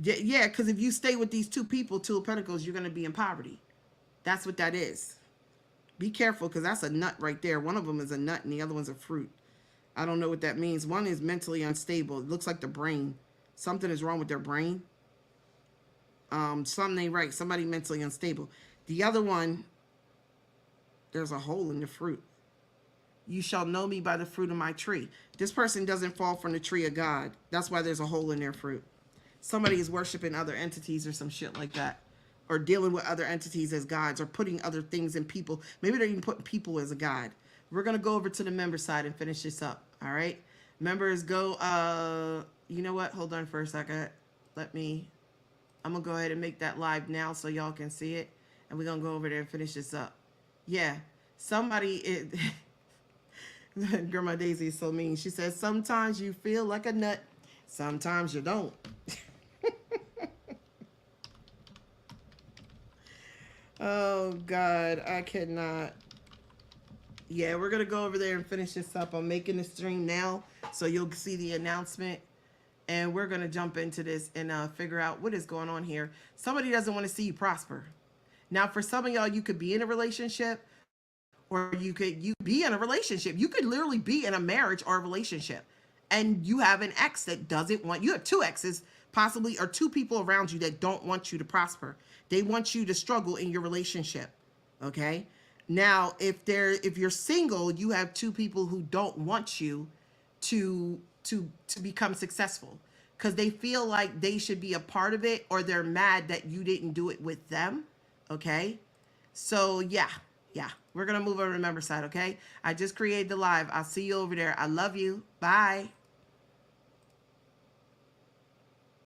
yeah, because if you stay with these two people, Two of Pentacles, you're gonna be in poverty. That's what that is. Be careful, because that's a nut right there. One of them is a nut and the other one's a fruit. I don't know what that means. One is mentally unstable. It looks like the brain. Something is wrong with their brain. Something ain't right. Somebody mentally unstable. The other one, there's a hole in the fruit. You shall know me by the fruit of my tree. This person doesn't fall from the tree of God. That's why there's a hole in their fruit. Somebody is worshiping other entities or some shit like that, or dealing with other entities as gods, or putting other things in people. Maybe they're even putting people as a god. We're going to go over to the member side and finish this up. All right. Members, go. You know what? Hold on for a second. I'm going to go ahead and make that live now so y'all can see it. And we're going to go over there and finish this up. Yeah. Grandma Daisy is so mean. She says, sometimes you feel like a nut. Sometimes you don't. Oh, God. I cannot. Yeah, we're going to go over there and finish this up. I'm making the stream now, so you'll see the announcement. And we're going to jump into this and figure out what is going on here. Somebody doesn't want to see you prosper. Now, for some of y'all, you could be in a relationship, or you be in a relationship. You could literally be in a marriage or a relationship, and you have an ex that doesn't want, you have two exes possibly, or two people around you that don't want you to prosper. They want you to struggle in your relationship. Okay? Now, if you're single, you have two people who don't want you to become successsul, because they feel like they should be a part of it, or they're mad that you didn't do it with them. Okay? So yeah, we're going to move over to the member side. Okay? I just created the live. I'll see you over there. I love you. Bye.